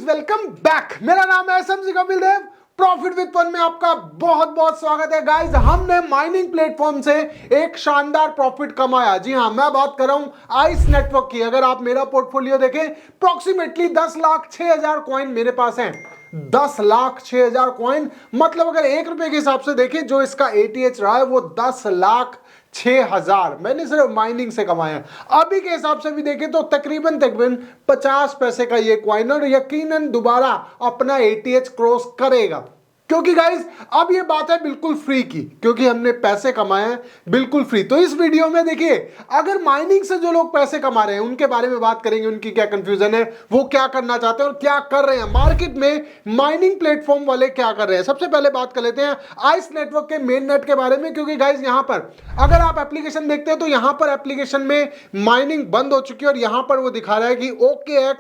Welcome back. मेरा नाम है SMC Kapil Dev. Profit with fun में आपका बहुत बहुत स्वागत है। गाइस, हमने माइनिंग प्लेटफॉर्म से एक शानदार प्रॉफिट कमाया। जी हां, मैं बात कर रहा हूं आइस नेटवर्क की। अगर आप मेरा पोर्टफोलियो देखें, अप्रोक्सीमेटली 10,06,000 कॉइन मेरे पास हैं। 10,06,000 कॉइन, मतलब अगर 1 रुपए के हिसाब से देखें, जो इसका एटीएच रहा है वो 10,06,000 मैंने सिर्फ माइनिंग से कमाए हैं। अभी के हिसाब से भी देखें तो तकरीबन 50 पैसे का ये कॉइन, और यकीनन दोबारा अपना एटीएच क्रॉस करेगा। क्योंकि गाइस, अब ये बात है बिल्कुल फ्री की, क्योंकि हमने पैसे कमाए हैं बिल्कुल फ्री। तो इस वीडियो में देखिए, अगर माइनिंग से जो लोग पैसे कमा रहे हैं उनके बारे में बात करेंगे, उनकी क्या कंफ्यूजन है, वो क्या करना चाहते हैं और क्या कर रहे हैं मार्केट में, माइनिंग प्लेटफॉर्म वाले क्या कर रहे हैं। सबसे पहले बात कर लेते हैं आइस नेटवर्क के मेन नेट के बारे में। क्योंकि गाइस, यहां पर अगर आप एप्लीकेशन देखते हैं तो यहां पर एप्लीकेशन में माइनिंग बंद हो चुकी है, और यहां पर वो दिखा रहा है कि OKX,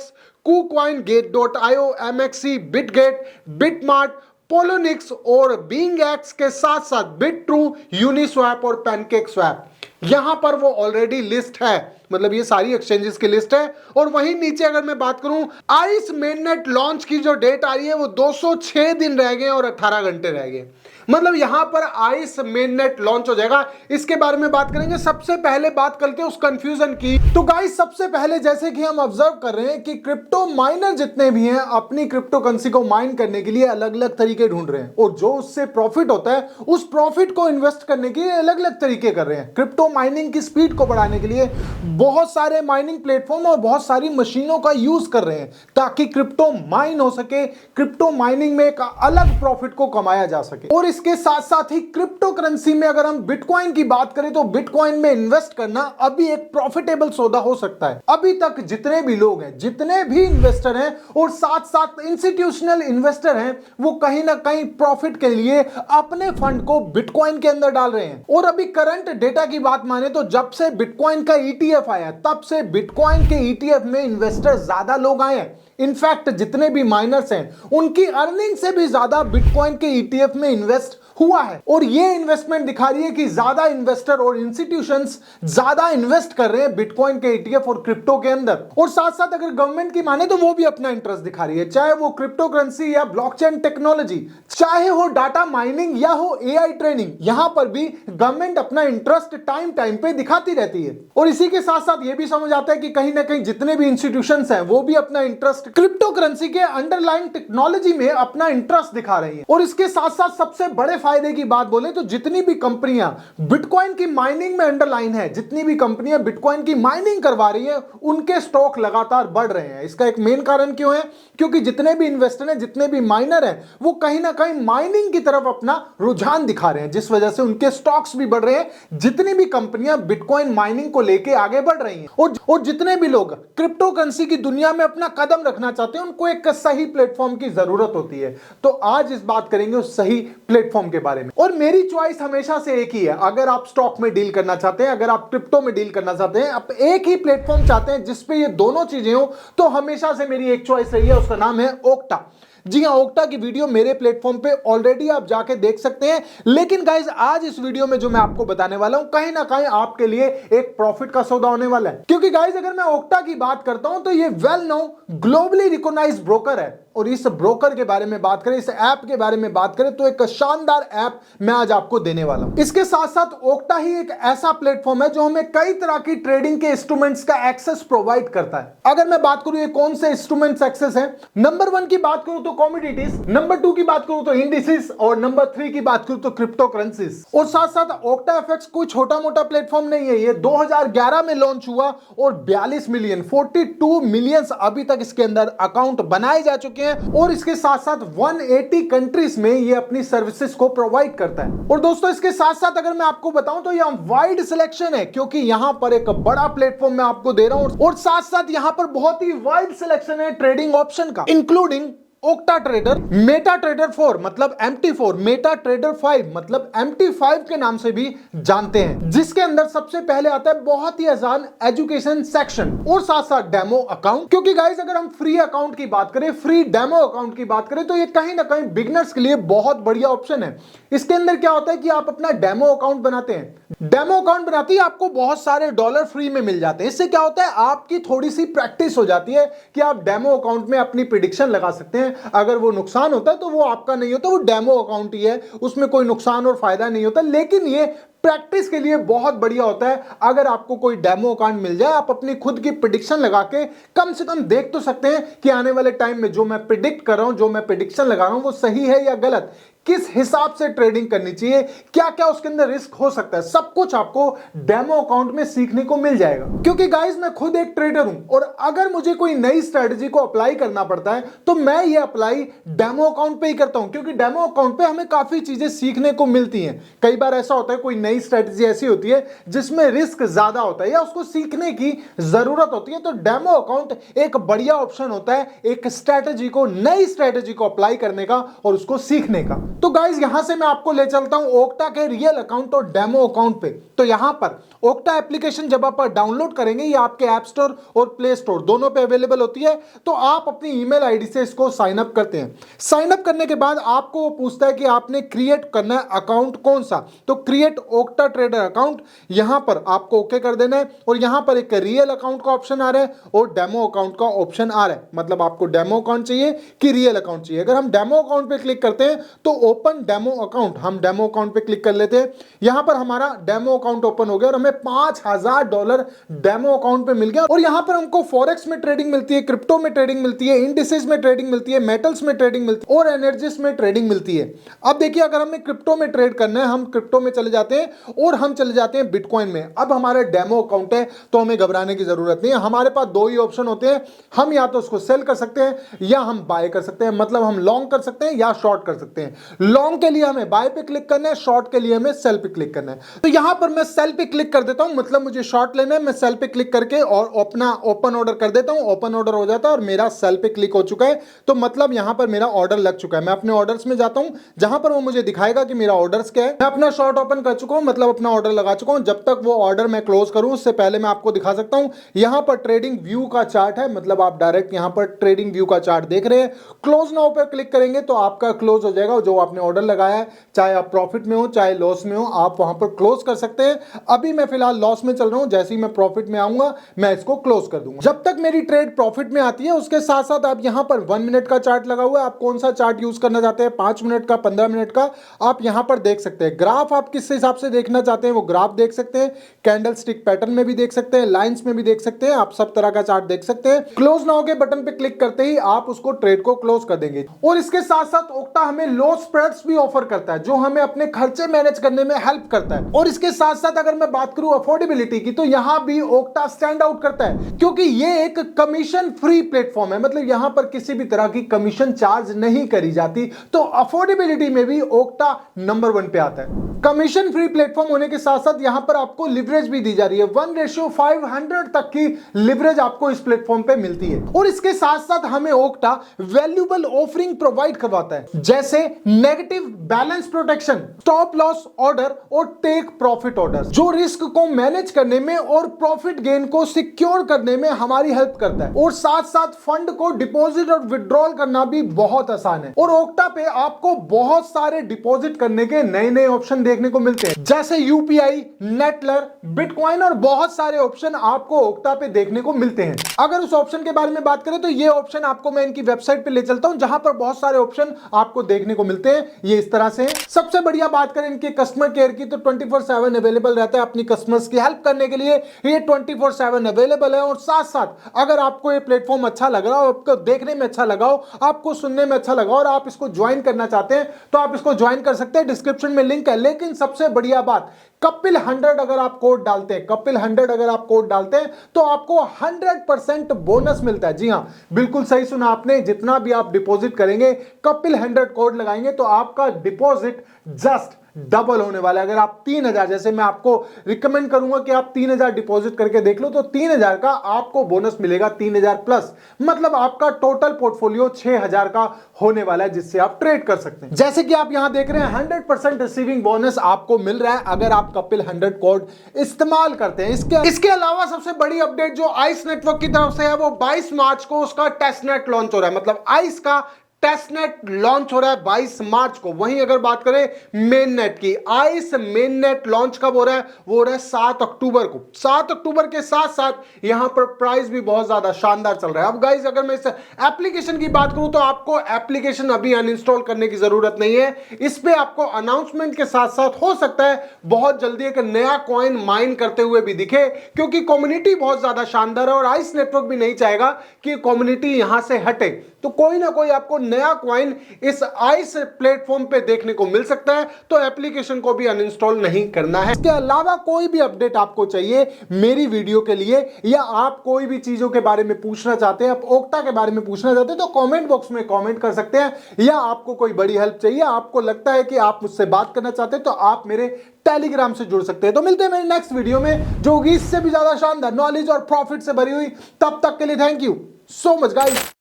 KuCoin, Gate.io, MXC, Bitget, Bitmart, Poloniex और बीइंगएक्स के साथ साथ बिटट्रू, यूनिस्वैप और पैनकेकस्वैप, यहां पर वो ऑलरेडी लिस्ट है। मतलब ये सारी एक्सचेंजेस की लिस्ट है। और वहीं नीचे अगर मैं बात करूं, आइस मेननेट लॉन्च की जो डेट आ रही है वो 206 दिन रह गए और 18 घंटे रह गए। मतलब यहां पर आइस मेननेट लॉन्च हो जाएगा। इसके बारे में बात करेंगे। सबसे पहले बात करते हैं उस कंफ्यूजन की। तो गाइस, सबसे पहले जैसे कि हम ऑब्जर्व कर रहे हैं कि क्रिप्टो माइनर जितने भी हैं अपनी क्रिप्टो करेंसी को माइन करने के लिए अलग अलग तरीके ढूंढ रहे हैं, और जो उससे प्रॉफिट होता है उस प्रॉफिट को इन्वेस्ट करने के लिए अलग अलग तरीके कर रहे हैं। क्रिप्टो माइनिंग की स्पीड को बढ़ाने के लिए बहुत सारे माइनिंग प्लेटफॉर्म और बहुत सारी मशीनों का यूज कर रहे हैं ताकि क्रिप्टो माइन हो सके, क्रिप्टो माइनिंग में एक अलग प्रॉफिट को कमाया जा सके। और इसके साथ साथ ही क्रिप्टो करेंसी में अगर हम बिटकॉइन की बात करें तो बिटकॉइन में इन्वेस्ट करना अभी एक प्रॉफिटेबल सौदा हो सकता है। अभी तक जितने भी लोग हैं, जितने भी इन्वेस्टर हैं और साथ साथ इंस्टीट्यूशनल इन्वेस्टर हैं, वो कहीं ना कहीं प्रॉफिट के लिए अपने फंड को बिटकॉइन के अंदर डाल रहे हैं। और अभी करंट डेटा की बात माने तो जब से बिटकॉइन का ईटीएफ आया तब से बिटकॉइन के ईटीएफ में इन्वेस्टर ज्यादा लोग आए हैं। इनफैक्ट जितने भी माइनर्स हैं उनकी अर्निंग से भी ज्यादा बिटकॉइन के ईटीएफ में इन्वेस्ट हुआ है। और ये इन्वेस्टमेंट दिखा रही है कि ज्यादा इन्वेस्टर और इंस्टीट्यूशंस ज्यादा इन्वेस्ट कर रहे हैं बिटकॉइन के ईटीएफ और क्रिप्टो के अंदर। और साथ साथ अगर गवर्नमेंट की माने तो वो भी अपना इंटरेस्ट दिखा रही है, चाहे वो क्रिप्टो करेंसी या ब्लॉकचेन टेक्नोलॉजी, चाहे हो डाटा माइनिंग या हो एआई ट्रेनिंग, यहां पर भी गवर्नमेंट अपना इंटरेस्ट टाइम टाइम पे दिखाती रहती है। और इसी के साथ साथ ये भी समझ आता है कि कहीं ना कहीं जितने भी इंस्टीट्यूशंस हैं वो भी अपना इंटरेस्ट क्रिप्टो करेंसी के अंडरलाइन टेक्नोलॉजी में अपना इंटरेस्ट दिखा रही है। और इसके साथ साथ सबसे बड़े फायदे की बात बोले तो जितनी भी कंपनियां बिटकॉइन की माइनिंग में अंडरलाइन है, जितनी भी कंपनियां बिटकॉइन की माइनिंग करवा रही हैं, उनके स्टॉक लगातार बढ़ रहे हैं। इसका एक मेन कारण क्यों है? क्योंकि जितने भी इन्वेस्टर हैं, जितने भी माइनर हैं, वो कहीं ना कहीं माइनिंग की तरफ अपना रुझान दिखा रहे हैं, जिस वजह से उनके स्टॉक्स भी बढ़ रहे हैं। जितनी भी कंपनियां बिटकॉइन माइनिंग को लेके आगे बढ़ रही हैं और जितने भी लोग क्रिप्टो करेंसी की दुनिया में अपना कदम रखना चाहते हैं, उनको एक सही प्लेटफॉर्म की जरूरत होती है। तो आज इस बात करेंगे उस सही प्लेटफॉर्म के बारे में। और मेरी चॉइस हमेशा से एक ही है। अगर आप स्टॉक में डील करना चाहते हैं, अगर आप क्रिप्टो में डील करना चाहते हैं, आप एक ही प्लेटफॉर्म चाहते हैं जिसपे ये दोनों चीजें हो, तो हमेशा से मेरी एक चॉइस रही है, उसका नाम है ओक्टा। जी हां, ओक्टा की वीडियो मेरे प्लेटफॉर्म पे ऑलरेडी आप जाके देख सकते हैं। लेकिन गाइस, आज इस वीडियो में जो मैं आपको बताने वाला हूं, कहीं ना कहीं आपके लिए एक प्रॉफिट का सौदा होने वाला है। क्योंकि गाइस, अगर मैं ओक्टा की बात करता हूं तो ये well known globally recognised broker है। और इस ब्रोकर के बारे में बात करें, इस ऐप के बारे में बात करें, तो एक शानदार ऐप मैं आज आपको देने वाला हूं। इसके साथ साथ ओक्टा ही एक ऐसा प्लेटफॉर्म है जो हमें कई तरह की ट्रेडिंग के इंस्ट्रूमेंट्स का एक्सेस प्रोवाइड करता है। अगर मैं बात करूं ये कौन से इंस्ट्रूमेंट्स एक्सेस है, नंबर 1 की बात करूं तो कमोडिटीज, नंबर 2 की बात करूं तो इंडिसेस, और नंबर 3 की बात करूं तो क्रिप्टो करेंसीज। और साथ साथ ओक्टा एफएक्स कोई छोटा मोटा प्लेटफॉर्म नहीं है। ये 2011 में लॉन्च हुआ और 42 मिलियन 42 मिलियन अभी तक इसके अंदर अकाउंट बनाए जा चुके हैं। और इसके साथ साथ 180 कंट्रीज में ये अपनी सर्विसेज को प्रोवाइड करता है। और दोस्तों, इसके साथ साथ अगर मैं आपको बताऊं तो यह वाइड सिलेक्शन है, क्योंकि यहां पर एक बड़ा प्लेटफॉर्म मैं आपको दे रहा हूं, और साथ साथ यहां पर बहुत ही वाइड सिलेक्शन है ट्रेडिंग ऑप्शन का, including octa trader, Meta trader 4 मतलब MT4, मेटा ट्रेडर 5 मतलब MT5 के नाम से भी जानते हैं, जिसके अंदर सबसे पहले आता है बहुत ही आसान एजुकेशन सेक्शन और साथ साथ डेमो अकाउंट। क्योंकि गाइस अगर हम फ्री अकाउंट की बात करें, फ्री डेमो अकाउंट की बात करें, तो ये कहीं ना कहीं बिगिनर्स के लिए बहुत बढ़िया ऑप्शन है। इसके अंदर क्या होता है कि आप अपना डेमो अकाउंट बनाते हैं, डेमो अकाउंट बनाते ही आपको बहुत सारे डॉलर फ्री में मिल जाते हैं। इससे क्या होता है, आपकी थोड़ी सी प्रैक्टिस हो जाती है कि आप डेमो अकाउंट में अपनी प्रेडिक्शन लगा सकते हैं। अगर वो नुकसान होता है तो वो आपका नहीं होता, वो डेमो अकाउंट ही है, उसमें कोई नुकसान और फायदा नहीं होता। लेकिन ये प्रैक्टिस के लिए बहुत बढ़िया होता है। अगर आपको कोई डेमो अकाउंट मिल जाए, आप अपनी खुद की प्रेडिक्शन लगा के कम से कम देख तो सकते हैं कि आने वाले टाइम में जो मैं प्रिडिक्ट कर रहा हूं, जो मैं प्रेडिक्शन लगा रहा हूं, वो सही है या गलत, किस हिसाब से ट्रेडिंग करनी चाहिए, क्या क्या उसके अंदर रिस्क हो सकता है, सब कुछ आपको डेमो अकाउंट में सीखने को मिल जाएगा। क्योंकि गाइस मैं खुद एक ट्रेडर हूं और अगर मुझे कोई नई स्ट्रेटजी को अप्लाई करना पड़ता है तो मैं ये अप्लाई डेमो अकाउंट पे ही करता हूं, क्योंकि डेमो अकाउंट पे हमें काफी चीजें सीखने को मिलती हैं। कई बार ऐसा होता है कोई नई स्ट्रेटजी ऐसी होती है जिसमें रिस्क ज्यादा होता है या उसको सीखने की जरूरत होती है, तो डेमो अकाउंट एक बढ़िया ऑप्शन होता है एक स्ट्रेटजी को, नई स्ट्रेटजी को अप्लाई करने का और उसको सीखने का। तो गाइस यहां से मैं आपको ले चलता हूं ओक्टा के रियल अकाउंट और डेमो अकाउंट पे। तो यहां पर ओक्टा एप्लीकेशन जब आप डाउनलोड करेंगे, ये आपके ऐप स्टोर और प्ले स्टोर दोनों पे अवेलेबल होती है। तो आप अपनी ईमेल आईडी से इसको साइन अप करते हैं। साइन अप करने के बाद आपको वो पूछता है कि आपने क्रिएट करना है अकाउंट कौन सा, तो क्रिएट ओक्टा ट्रेडर अकाउंट, यहां पर आपको ओके कर देना है। और यहां पर एक रियल अकाउंट का ऑप्शन आ रहा है और डेमो अकाउंट का ऑप्शन आ रहा है, मतलब आपको डेमो अकाउंट चाहिए कि रियल अकाउंट चाहिए। अगर हम डेमो अकाउंट पे क्लिक करते हैं तो ओपन डेमो अकाउंट, हम डेमो अकाउंट पे क्लिक कर लेते हैं। यहां पर हमारा डेमो अकाउंट ओपन हो गया और हमें $5000 डेमो अकाउंट पे मिल गया। और यहां पर हमको फॉरेक्स में ट्रेडिंग मिलती है, क्रिप्टो में ट्रेडिंग मिलती है, इंडिसेस में ट्रेडिंग मिलती है, मेटल्स में ट्रेडिंग मिलती है और एनर्जीज में ट्रेडिंग मिलती है। अब देखिए अगर हमें क्रिप्टो में ट्रेड करना है, हम क्रिप्टो में चले जाते हैं और हम चले जाते हैं बिटकॉइन में। अब हमारा डेमो अकाउंट है तो हमें घबराने की जरूरत नहीं है। हमारे पास दो ही ऑप्शन होते हैं, हम या तो उसको सेल कर सकते हैं या हम बाय कर सकते हैं, मतलब हम लॉन्ग कर सकते हैं या शॉर्ट कर सकते हैं। लॉन्ग के लिए हमें बाय पे क्लिक करना है, शॉर्ट के लिए हमें सेल पे क्लिक करना है। तो यहां पर मैं सेल पे क्लिक कर देता हूं, मतलब मुझे शॉर्ट लेना है, मैं सेल पे क्लिक करके और अपना ओपन ऑर्डर कर देता हूं। ओपन ऑर्डर हो जाता है और मेरा सेल पे क्लिक हो चुका है, तो मतलब यहां पर मेरा ऑर्डर लग चुका है। मैं अपने ऑर्डर्स में जाता हूं जहां पर वो मुझे दिखाएगा कि मेरा ऑर्डर्स क्या है। मैं अपना शॉर्ट ओपन कर चुका हूं, मतलब अपना ऑर्डर लगा चुका हूं। जब तक वो ऑर्डर मैं क्लोज करूं उससे पहले मैं आपको दिखा सकता हूं, यहां पर ट्रेडिंग व्यू का चार्ट है, मतलब आप डायरेक्ट यहां पर ट्रेडिंग व्यू का चार्ट देख रहे हैं। क्लोज नाउ पर क्लिक करेंगे तो आपका क्लोज हो जाएगा, जो आपने ऑर्डर लगाया है, चाहे आप प्रॉफिट में हो चाहे लॉस में हो, आप वहां पर क्लोज कर सकते हैं। अभी मैं फिलहाल लॉस में चल रहा हूं, जैसे ही मैं प्रॉफिट में आऊंगा मैं इसको क्लोज कर दूंगा। जब तक मेरी ट्रेड प्रॉफिट में आती है उसके साथ साथ आप यहां पर 1 मिनट का चार्ट लगा हुआ है, आप कौन सा चार्ट यूज करना चाहते हैं, 5 मिनट का, 15 मिनट का, आप यहां पर देख सकते हैं। ग्राफ आप किस हिसाब से देखना चाहते हैं वो ग्राफ देख सकते हैं, कैंडल स्टिक पैटर्न में भी देख सकते हैं, लाइंस में भी देख सकते हैं, आप सब तरह का चार्ट देख सकते हैं। क्लोज नाउ के बटन पे क्लिक करते ही आप उसको ट्रेड को क्लोज कर देंगे। और इसके साथ साथ ओक्टा हमें लो स्प्रेड्स भी ऑफर करता है, जो हमें अपने खर्चे मैनेज करने में हेल्प करता है। और इसके साथ साथ अगर मैं बात करूं अफोर्डेबिलिटी की, तो यहां भी ओक्टा स्टैंड आउट करता है, क्योंकि ये एक कमीशन फ्री प्लेटफॉर्म है, मतलब यहां पर किसी भी तरह की कमीशन चार्ज नहीं करी जाती। तो अफोर्डेबिलिटी में भी ओक्टा नंबर 1 पे आता है। कमीशन फ्री प्लेटफॉर्म होने के साथ साथ यहां पर आपको लिवरेज भी दी जा रही है, 1:500 तक की लिवरेज आपको इस प्लेटफॉर्म पे मिलती है। और इसके साथ साथ हमें ओक्टा वैल्यूएबल ऑफरिंग प्रोवाइड करवाता है, जैसे negative balance protection, stop loss order और टेक प्रॉफिट ऑर्डर, जो रिस्क को मैनेज करने में और प्रॉफिट गेन को सिक्योर करने में हमारी हेल्प करता है। और साथ साथ फंड को डिपॉजिट और विड्रॉल करना भी बहुत आसान है। और ओक्टा पे आपको बहुत सारे डिपॉजिट करने के नए नए ऑप्शन देखने को मिलते हैं, जैसे यूपीआई, नेटलर, बिटकॉइन और बहुत सारे ऑप्शन आपको ओक्टा पे देखने को मिलते हैं। अगर उस ऑप्शन के बारे में बात करें तो ये ऑप्शन आपको मैं इनकी वेबसाइट पे ले चलता हूं, जहां पर बहुत सारे ऑप्शन आपको देखने को मिलते हैं। ये इस तरह से सबसे बढ़िया बात करें इनके कस्टमर केयर की, तो 24/7 अवेलेबल रहता है अपनी कस्टमर्स की हेल्प करने के लिए। ये 24/7 अवेलेबल है। और साथ साथ अगर आपको ये प्लेटफॉर्म अच्छा लग रहा हो, आपको देखने में अच्छा लगा हो, आपको सुनने में अच्छा लगा और आप इसको ज्वाइन करना चाहते हैं तो आप इसको ज्वाइन कर सकते हैं, डिस्क्रिप्शन में लिंक है। लेकिन सबसे बढ़िया बात, कपिल 100 अगर आप कोड डालते हैं, कपिल 100 अगर आप कोड डालते हैं तो आपको 100% बोनस मिलता है। जी हां, बिल्कुल सही सुना आपने, जितना भी आप डिपॉजिट करेंगे, कपिल 100 कोड लगाएंगे तो आपका डिपॉजिट जस्ट डबल होने वाला है। अगर आप 3000, जैसे मैं आपको रिकमेंड करूंगा कि आप 3000 डिपॉजिट करके देख लो, तो 3000 का आपको बोनस मिलेगा 3000 प्लस, मतलब आपका टोटल पोर्टफोलियो 6000 का होने वाला है, जिससे आप ट्रेड कर सकते हैं। जैसे कि आप यहां देख रहे हैं 100% रिसीविंग बोनस आपको मिल रहा है अगर आप कपिल 100 कोड इस्तेमाल करते हैं। इसके अलावा सबसे बड़ी अपडेट जो आइस नेटवर्क की तरफ से है, वो 22 मार्च को उसका टेस्टनेट लॉन्च हो रहा है। मतलब आइस का टेस्टनेट लॉन्च हो रहा है 22 मार्च को। वहीं अगर बात करें मेन नेट की, आइस मेन नेट लॉन्च कब हो रहा है? वो हो रहा है 7 अक्टूबर को। 7 अक्टूबर के साथ साथ यहां पर प्राइस भी बहुत ज्यादा शानदार चल रहा है। अब गाइस अगर मैं इस एप्लीकेशन की बात करूं, तो आपको एप्लीकेशन अभी अनइंस्टॉल करने की जरूरत नहीं है। इस पे आपको अनाउंसमेंट के साथ साथ हो सकता है बहुत जल्दी एक नया कॉइन माइन करते हुए भी दिखे, क्योंकि कम्युनिटी बहुत ज्यादा शानदार है और आइस नेटवर्क भी नहीं चाहेगा कि कम्युनिटी यहां से हटे। तो कोई ना कोई आपको नया कॉइन इस आइस प्लेटफॉर्म पे देखने को मिल सकता है, तो एप्लीकेशन को भी अनइंस्टॉल नहीं करना है। इसके अलावा कोई भी अपडेट आपको चाहिए मेरी वीडियो के लिए, या आप कोई भी चीजों के बारे में पूछना चाहते हैं, आप ओक्टा के बारे में पूछना चाहते हैं, तो कमेंट बॉक्स में कमेंट कर सकते हैं। या आपको कोई बड़ी हेल्प चाहिए, आपको लगता है कि आप मुझसे बात करना चाहते हैं, तो आप मेरे टेलीग्राम से जुड़ सकते हैं। तो मिलते हैं मेरी नेक्स्ट वीडियो में, जो कि इससे भी ज्यादा शानदार नॉलेज और प्रॉफिट से भरी हुई। तब तक के लिए thank you so much guys.